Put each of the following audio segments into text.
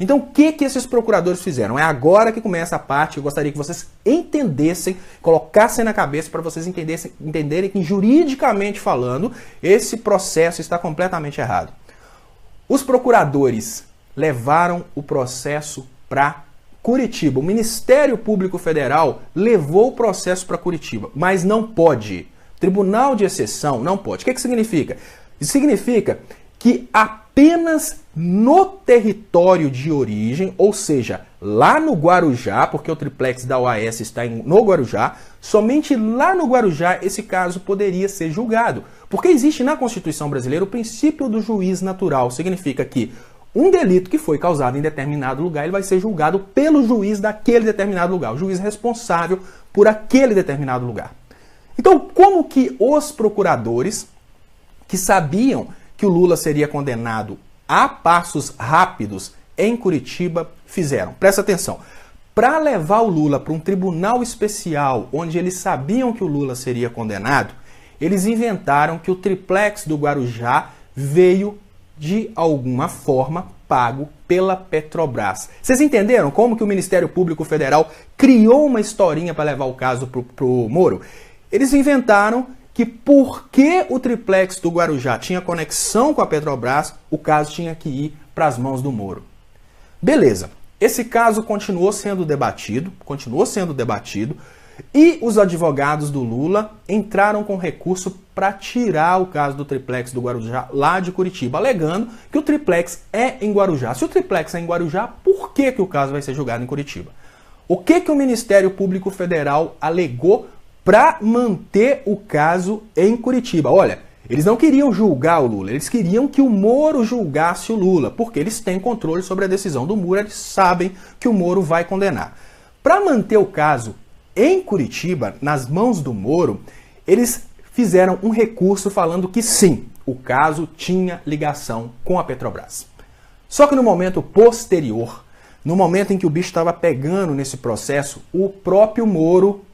Então, o que esses procuradores fizeram? É agora que começa a parte que eu gostaria que vocês entendessem, colocassem na cabeça para vocês entenderem que, juridicamente falando, esse processo está completamente errado. Os procuradores levaram o processo para Curitiba. O Ministério Público Federal levou o processo para Curitiba, mas não pode. Tribunal de exceção não pode. O que significa? Isso significa que apenas no território de origem, ou seja, lá no Guarujá, porque o triplex da OAS está no Guarujá, somente lá no Guarujá esse caso poderia ser julgado. Porque existe na Constituição brasileira o princípio do juiz natural. Significa que um delito que foi causado em determinado lugar, ele vai ser julgado pelo juiz daquele determinado lugar, o juiz responsável por aquele determinado lugar. Então, como que os procuradores que sabiam que o Lula seria condenado a passos rápidos em Curitiba fizeram? Presta atenção. Para levar o Lula para um tribunal especial, onde eles sabiam que o Lula seria condenado, eles inventaram que o triplex do Guarujá veio de alguma forma pago pela Petrobras. Vocês entenderam como que o Ministério Público Federal criou uma historinha para levar o caso pro Moro? Eles inventaram que porque o triplex do Guarujá tinha conexão com a Petrobras, o caso tinha que ir para as mãos do Moro. Beleza, esse caso continuou sendo debatido, e os advogados do Lula entraram com recurso para tirar o caso do triplex do Guarujá lá de Curitiba, alegando que o triplex é em Guarujá. Se o triplex é em Guarujá, por que o caso vai ser julgado em Curitiba? O que o Ministério Público Federal alegou para manter o caso em Curitiba? Olha, eles não queriam julgar o Lula, eles queriam que o Moro julgasse o Lula, porque eles têm controle sobre a decisão do Moro, eles sabem que o Moro vai condenar. Para manter o caso em Curitiba, nas mãos do Moro, eles fizeram um recurso falando que sim, o caso tinha ligação com a Petrobras. Só que no momento posterior, no momento em que o bicho estava pegando nesse processo, o próprio Moro,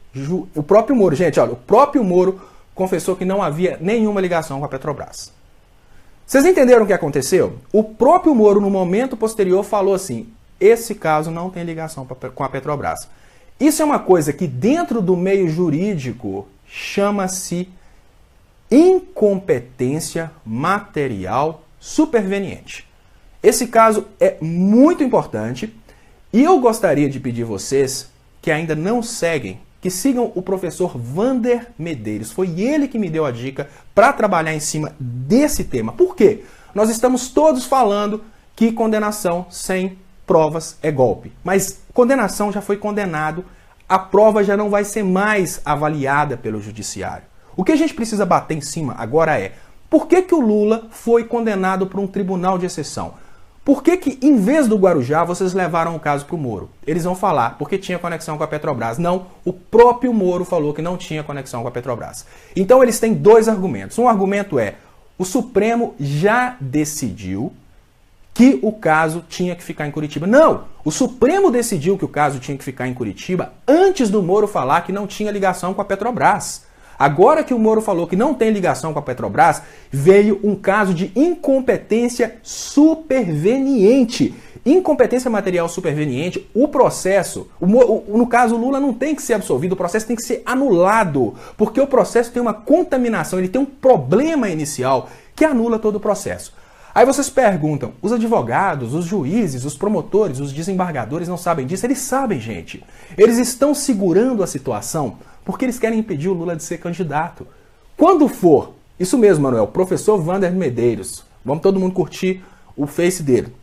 gente, olha, o próprio Moro confessou que não havia nenhuma ligação com a Petrobras. Vocês entenderam o que aconteceu? O próprio Moro, no momento posterior, falou assim: esse caso não tem ligação com a Petrobras. Isso é uma coisa que dentro do meio jurídico chama-se incompetência material superveniente. Esse caso é muito importante e eu gostaria de pedir vocês que ainda não seguem, que sigam o professor Vander Medeiros. Foi ele que me deu a dica para trabalhar em cima desse tema. Por quê? Nós estamos todos falando que condenação sem provas é golpe. Mas condenação já foi condenado, a prova já não vai ser mais avaliada pelo judiciário. O que a gente precisa bater em cima agora é: por que o Lula foi condenado por um tribunal de exceção? Por que em vez do Guarujá vocês levaram o caso para o Moro? Eles vão falar porque tinha conexão com a Petrobras. Não, o próprio Moro falou que não tinha conexão com a Petrobras. Então eles têm dois argumentos. Um argumento é: o Supremo já decidiu que o caso tinha que ficar em Curitiba. Não! O Supremo decidiu que o caso tinha que ficar em Curitiba antes do Moro falar que não tinha ligação com a Petrobras. Agora que o Moro falou que não tem ligação com a Petrobras, veio um caso de incompetência superveniente. Incompetência material superveniente, o processo, no caso o Lula não tem que ser absolvido, o processo tem que ser anulado, porque o processo tem uma contaminação, ele tem um problema inicial que anula todo o processo. Aí vocês perguntam, os advogados, os juízes, os promotores, os desembargadores não sabem disso? Eles sabem, gente. Eles estão segurando a situação porque eles querem impedir o Lula de ser candidato. Quando for, isso mesmo, Manuel, professor Vander Medeiros, vamos todo mundo curtir o Face dele.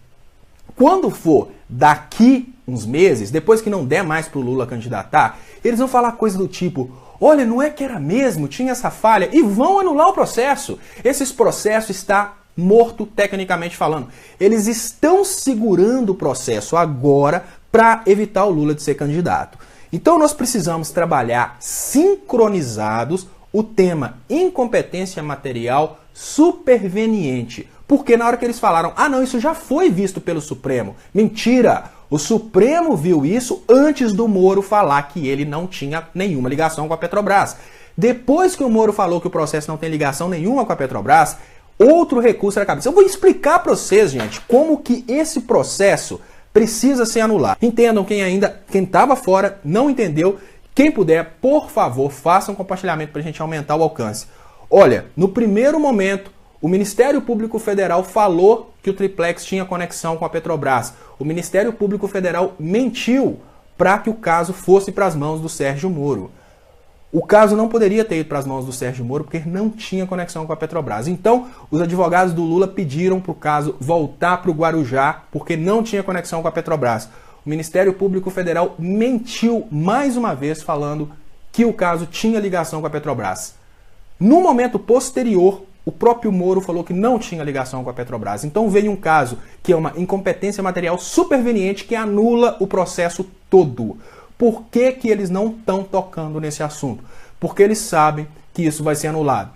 Quando for daqui uns meses, depois que não der mais para o Lula candidatar, eles vão falar coisa do tipo: olha, não é que era mesmo, tinha essa falha, e vão anular o processo. Esse processo está morto tecnicamente falando. Eles estão segurando o processo agora para evitar o Lula de ser candidato. Então nós precisamos trabalhar sincronizados o tema incompetência material superveniente. Porque na hora que eles falaram: ah não, isso já foi visto pelo Supremo. Mentira! O Supremo viu isso antes do Moro falar que ele não tinha nenhuma ligação com a Petrobras. Depois que o Moro falou que o processo não tem ligação nenhuma com a Petrobras, outro recurso na cabeça. Eu vou explicar para vocês, gente, como que esse processo precisa ser anulado. Entendam quem estava fora, não entendeu. Quem puder, por favor, faça um compartilhamento para a gente aumentar o alcance. Olha, no primeiro momento, o Ministério Público Federal falou que o triplex tinha conexão com a Petrobras. O Ministério Público Federal mentiu para que o caso fosse para as mãos do Sérgio Moro. O caso não poderia ter ido para as mãos do Sérgio Moro porque não tinha conexão com a Petrobras. Então, os advogados do Lula pediram para o caso voltar para o Guarujá porque não tinha conexão com a Petrobras. O Ministério Público Federal mentiu mais uma vez falando que o caso tinha ligação com a Petrobras. No momento posterior, o próprio Moro falou que não tinha ligação com a Petrobras. Então veio um caso que é uma incompetência material superveniente que anula o processo todo. Por que que eles não estão tocando nesse assunto? Porque eles sabem que isso vai ser anulado.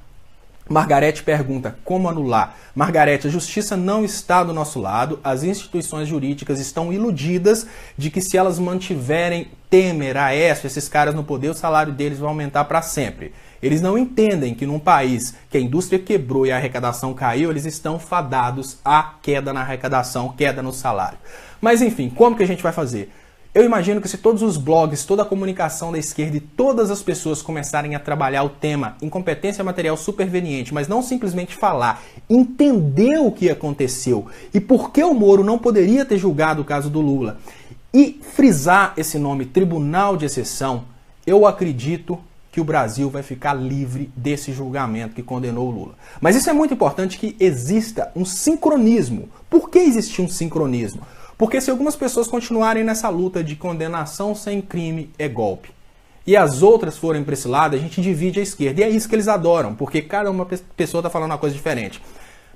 Margarete pergunta, como anular? Margarete, a justiça não está do nosso lado, as instituições jurídicas estão iludidas de que se elas mantiverem Temer, Aécio, esses caras no poder, o salário deles vai aumentar para sempre. Eles não entendem que num país que a indústria quebrou e a arrecadação caiu, eles estão fadados à queda na arrecadação, queda no salário. Mas enfim, como que a gente vai fazer? Eu imagino que se todos os blogs, toda a comunicação da esquerda e todas as pessoas começarem a trabalhar o tema incompetência material superveniente, mas não simplesmente falar, entender o que aconteceu e por que o Moro não poderia ter julgado o caso do Lula e frisar esse nome Tribunal de Exceção, eu acredito que o Brasil vai ficar livre desse julgamento que condenou o Lula. Mas isso é muito importante que exista um sincronismo. Por que existe um sincronismo? Porque se algumas pessoas continuarem nessa luta de condenação sem crime é golpe, e as outras forem para esse lado, a gente divide a esquerda. E é isso que eles adoram, porque cada uma pessoa está falando uma coisa diferente.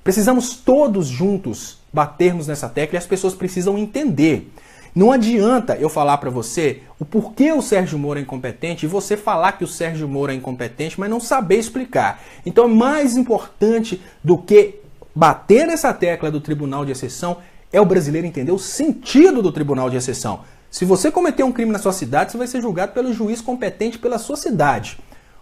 Precisamos todos juntos batermos nessa tecla e as pessoas precisam entender. Não adianta eu falar para você o porquê o Sérgio Moro é incompetente e você falar que o Sérgio Moro é incompetente, mas não saber explicar. Então é mais importante do que bater nessa tecla do Tribunal de Exceção é o brasileiro entender o sentido do Tribunal de Exceção. Se você cometer um crime na sua cidade, você vai ser julgado pelo juiz competente pela sua cidade.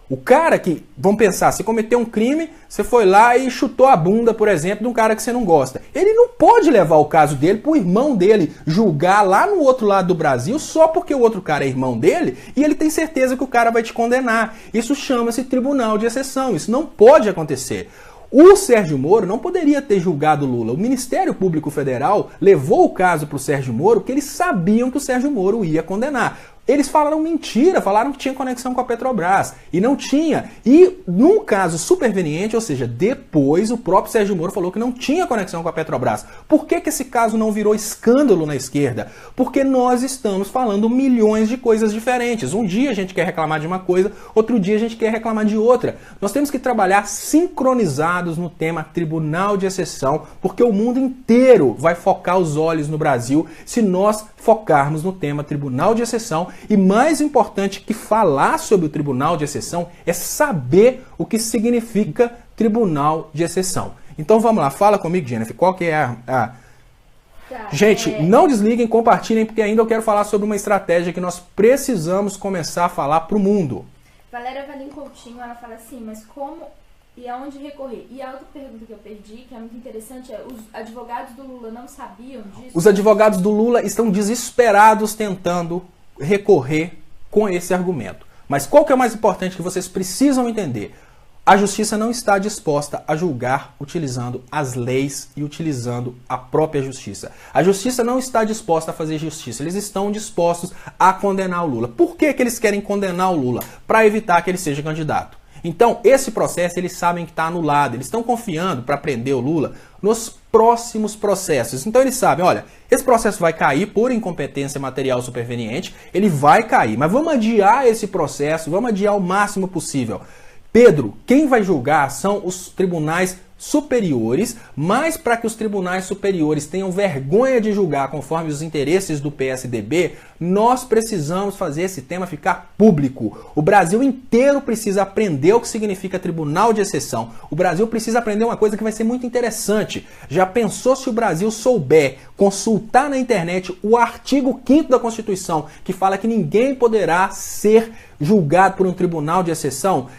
O cara que, vamos pensar, você cometeu um crime, você foi lá e chutou a bunda, por exemplo, de um cara que você não gosta. Ele não pode levar o caso dele para o irmão dele julgar lá no outro lado do Brasil só porque o outro cara é irmão dele e ele tem certeza que o cara vai te condenar. Isso chama-se Tribunal de Exceção, isso não pode acontecer. O Sérgio Moro não poderia ter julgado Lula. O Ministério Público Federal levou o caso para o Sérgio Moro porque eles sabiam que o Sérgio Moro ia condenar. Eles falaram mentira, falaram que tinha conexão com a Petrobras. E não tinha. E num caso superveniente, ou seja, depois o próprio Sérgio Moro falou que não tinha conexão com a Petrobras. Por que que esse caso não virou escândalo na esquerda? Porque nós estamos falando milhões de coisas diferentes. Um dia a gente quer reclamar de uma coisa, outro dia a gente quer reclamar de outra. Nós temos que trabalhar sincronizados no tema Tribunal de Exceção, porque o mundo inteiro vai focar os olhos no Brasil se nós focarmos no tema Tribunal de Exceção. E mais importante que falar sobre o Tribunal de Exceção é saber o que significa Tribunal de Exceção. Então vamos lá, fala comigo, Jennifer, qual que é a... Tá, Gente, não desliguem, compartilhem, porque ainda eu quero falar sobre uma estratégia que nós precisamos começar a falar para o mundo. Valéria Valim Coutinho, ela fala assim, mas como e aonde recorrer? E a outra pergunta que eu perdi, que é muito interessante, é os advogados do Lula não sabiam disso? Os advogados do Lula estão desesperados tentando recorrer com esse argumento. Mas qual que é o mais importante que vocês precisam entender? A justiça não está disposta a julgar utilizando as leis e utilizando a própria justiça. A justiça não está disposta a fazer justiça. Eles estão dispostos a condenar o Lula. Por que que eles querem condenar o Lula? Para evitar que ele seja candidato. Então, esse processo eles sabem que está anulado. Eles estão confiando para prender o Lula nos próximos processos. Então, eles sabem, olha, esse processo vai cair por incompetência material superveniente, ele vai cair, mas vamos adiar esse processo, vamos adiar o máximo possível. Pedro, quem vai julgar são os tribunais superiores, mas para que os tribunais superiores tenham vergonha de julgar conforme os interesses do PSDB, nós precisamos fazer esse tema ficar público. O Brasil inteiro precisa aprender o que significa Tribunal de Exceção. O Brasil precisa aprender uma coisa que vai ser muito interessante. Já pensou se o Brasil souber consultar na internet o artigo 5º da Constituição, que fala que ninguém poderá ser julgado por um tribunal de exceção?